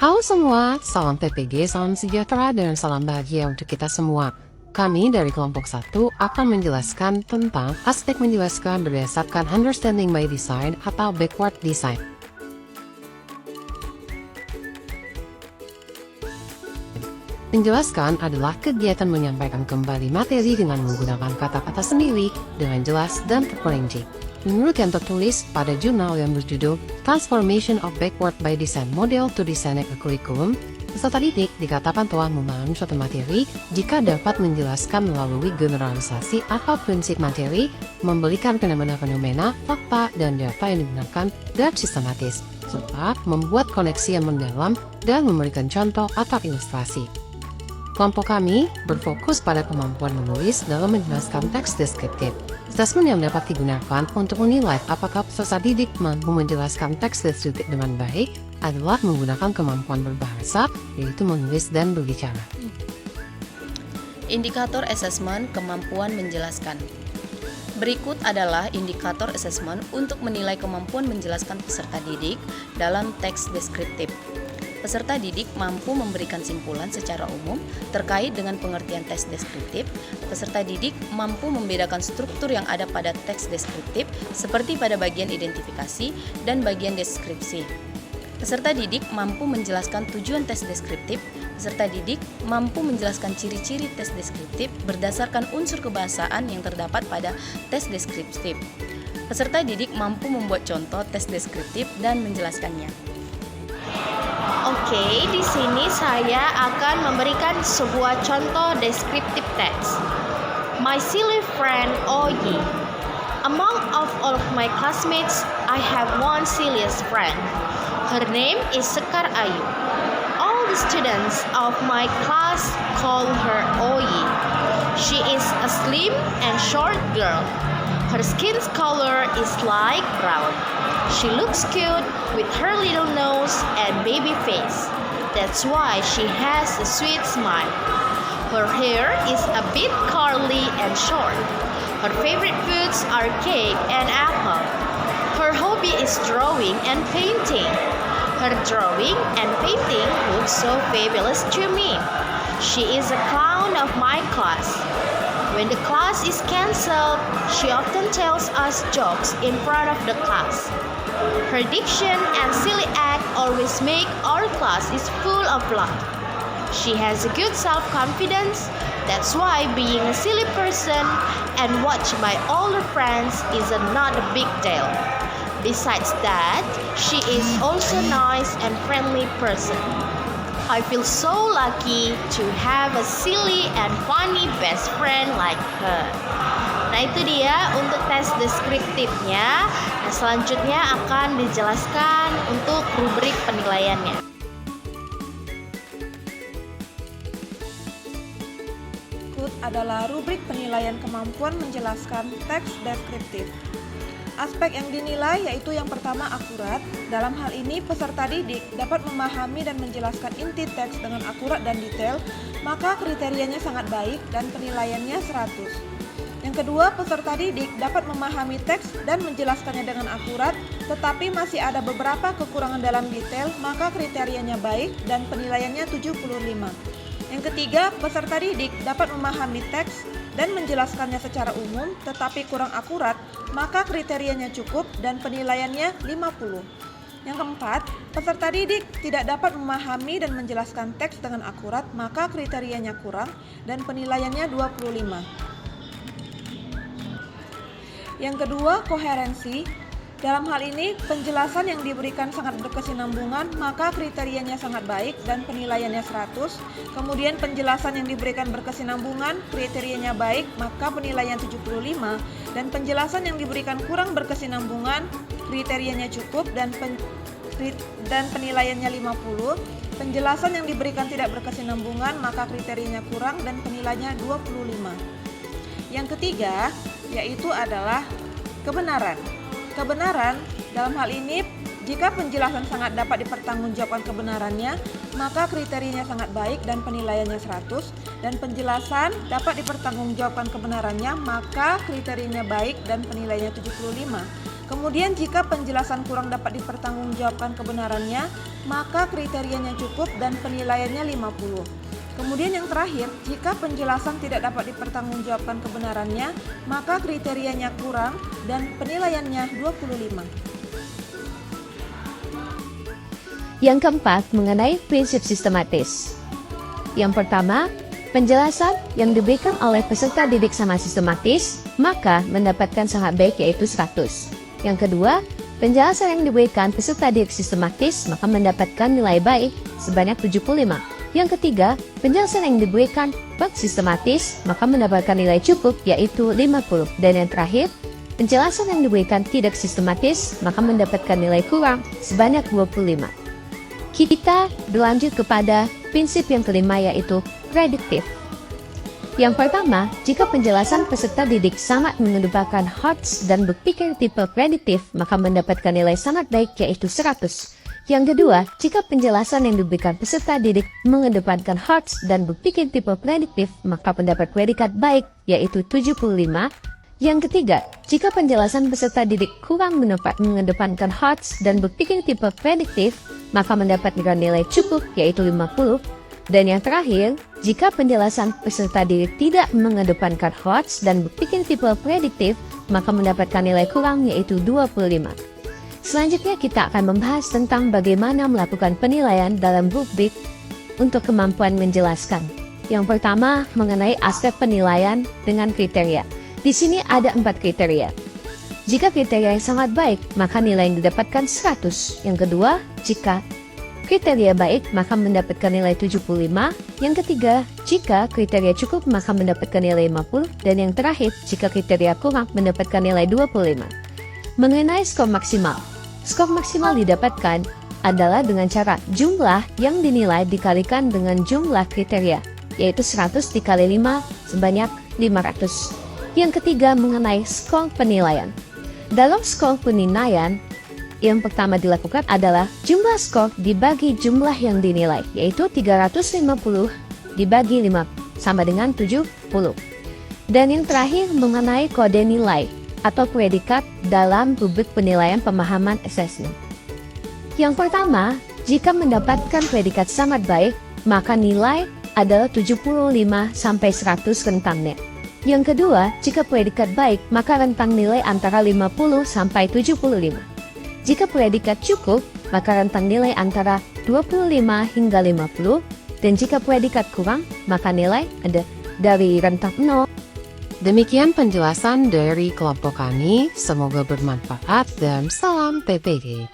Halo semua, salam PPG, salam sejahtera, dan salam bahagia untuk kita semua. Kami dari kelompok 1 akan menjelaskan tentang aspek menjelaskan berdasarkan understanding by design atau backward design. Menjelaskan adalah kegiatan menyampaikan kembali materi dengan menggunakan kata-kata sendiri dengan jelas dan terperinci. Menurut yang tertulis pada jurnal yang berjudul Transformation of Backward by Design Model to Design a Curriculum, peserta didik dikatakan telah memahami suatu materi jika dapat menjelaskan melalui generalisasi atau prinsip materi, memberikan fenomena-fenomena, fakta, dan data yang digunakan dan sistematis, serta membuat koneksi yang mendalam dan memberikan contoh atau ilustrasi. Kelompok kami berfokus pada kemampuan menulis dalam menjelaskan teks deskriptif. Asesmen yang dapat digunakan untuk menilai apakah peserta didik mampu menjelaskan teks deskriptif dengan baik adalah menggunakan kemampuan berbahasa, yaitu menulis dan berbicara. Indikator asesmen kemampuan menjelaskan. Berikut adalah indikator asesmen untuk menilai kemampuan menjelaskan peserta didik dalam teks deskriptif. Peserta didik mampu memberikan simpulan secara umum terkait dengan pengertian teks deskriptif. Peserta didik mampu membedakan struktur yang ada pada teks deskriptif seperti pada bagian identifikasi dan bagian deskripsi. Peserta didik mampu menjelaskan tujuan teks deskriptif. Peserta didik mampu menjelaskan ciri-ciri teks deskriptif berdasarkan unsur kebahasaan yang terdapat pada teks deskriptif. Peserta didik mampu membuat contoh teks deskriptif dan menjelaskannya. Oke, di sini saya akan memberikan sebuah contoh descriptive text. My silly friend Oyi. Among of all of my classmates, I have one silliest friend. Her name is Sekar Ayu. All the students of my class call her Oyi. She is a slim and short girl. Her skin's color is light brown. She looks cute with her little nose and baby face. That's why she has a sweet smile. Her hair is a bit curly and short. Her favorite foods are cake and apple. Her hobby is drawing and painting. Her drawing and painting look so fabulous to me. She is a clown of my class. When the class is cancelled, she often tells us jokes in front of the class. Her diction and silly act always make our class is full of laugh. She has a good self-confidence. That's why being a silly person and watched by all her friends is not a big deal. Besides that, she is also nice and friendly person. I feel so lucky to have a silly and funny best friend like her. Nah, itu dia untuk tes deskriptifnya. Nah, selanjutnya akan dijelaskan untuk rubrik penilaiannya. Berikut adalah rubrik penilaian kemampuan menjelaskan teks deskriptif. Aspek yang dinilai yaitu yang pertama akurat. Dalam hal ini peserta didik dapat memahami dan menjelaskan inti teks dengan akurat dan detail, maka kriterianya sangat baik dan penilaiannya 100. Yang kedua, peserta didik dapat memahami teks dan menjelaskannya dengan akurat, tetapi masih ada beberapa kekurangan dalam detail, maka kriterianya baik dan penilaiannya 75. Yang ketiga, peserta didik dapat memahami teks dan menjelaskannya secara umum, tetapi kurang akurat, maka kriterianya cukup dan penilaiannya 50. Yang keempat, peserta didik tidak dapat memahami dan menjelaskan teks dengan akurat, maka kriterianya kurang dan penilaiannya 25. Yang kedua, koherensi. Dalam hal ini, penjelasan yang diberikan sangat berkesinambungan, maka kriterianya sangat baik dan penilaiannya 100. Kemudian penjelasan yang diberikan berkesinambungan, kriterianya baik, maka penilaian 75. Dan penjelasan yang diberikan kurang berkesinambungan, kriterianya cukup dan penilaiannya 50. Penjelasan yang diberikan tidak berkesinambungan, maka kriterianya kurang dan penilaiannya 25. Yang ketiga, yaitu adalah kebenaran. Kebenaran, dalam hal ini, jika penjelasan sangat dapat dipertanggungjawabkan kebenarannya, maka kriterianya sangat baik dan penilaiannya 100, dan penjelasan dapat dipertanggungjawabkan kebenarannya, maka kriterianya baik dan penilaiannya 75. Kemudian jika penjelasan kurang dapat dipertanggungjawabkan kebenarannya, maka kriterianya cukup dan penilaiannya 50. Kemudian yang terakhir, jika penjelasan tidak dapat dipertanggungjawabkan kebenarannya, maka kriterianya kurang dan penilaiannya 25. Yang keempat, mengenai prinsip sistematis. Yang pertama, penjelasan yang diberikan oleh peserta didik sangat sistematis, maka mendapatkan sangat baik yaitu 100. Yang kedua, penjelasan yang diberikan peserta didik sistematis, maka mendapatkan nilai baik sebanyak 75. Yang ketiga, penjelasan yang diberikan sistematis, maka mendapatkan nilai cukup yaitu 50. Dan yang terakhir, penjelasan yang diberikan tidak sistematis, maka mendapatkan nilai kurang sebanyak 25. Kita berlanjut kepada prinsip yang kelima yaitu prediktif. Yang pertama, jika penjelasan peserta didik sangat mengedepankan HEARTS dan berpikir tipe prediktif, maka mendapatkan nilai sangat baik yaitu 100. Yang kedua, jika penjelasan yang diberikan peserta didik mengedepankan HEARTS dan berpikir tipe prediktif, maka mendapat predikat baik yaitu 75. Yang ketiga, jika penjelasan peserta didik kurang mengedepankan HEARTS dan berpikir tipe prediktif, maka mendapatkan nilai cukup yaitu 50. Dan yang terakhir, jika penjelasan peserta didik tidak mengedepankan HEARTS dan berpikir tipe prediktif, maka mendapatkan nilai kurang yaitu 25. Selanjutnya kita akan membahas tentang bagaimana melakukan penilaian dalam rubrik untuk kemampuan menjelaskan. Yang pertama, mengenai aspek penilaian dengan kriteria. Di sini ada 4 kriteria. Jika kriteria yang sangat baik, maka nilai yang didapatkan 100. Yang kedua, jika kriteria baik, maka mendapatkan nilai 75. Yang ketiga, jika kriteria cukup, maka mendapatkan nilai 50. Dan yang terakhir, jika kriteria kurang, mendapatkan nilai 25. Mengenai skor maksimal. Skor maksimal didapatkan adalah dengan cara jumlah yang dinilai dikalikan dengan jumlah kriteria, yaitu 100 dikali 5 sebanyak 500. Yang ketiga, mengenai skor penilaian. Dalam skor penilaian, yang pertama dilakukan adalah jumlah skor dibagi jumlah yang dinilai, yaitu 350 dibagi 5 sama dengan 70. Dan yang terakhir mengenai kode nilai atau predikat dalam rubrik penilaian pemahaman asesmen. Yang pertama, jika mendapatkan predikat sangat baik, maka nilai adalah 75 sampai 100 rentangnya. Yang kedua, jika predikat baik, maka rentang nilai antara 50 sampai 75. Jika predikat cukup, maka rentang nilai antara 25 hingga 50, dan jika predikat kurang, maka nilai ada dari rentang 0. Demikian penjelasan dari kelompok kami, semoga bermanfaat dan salam PPD.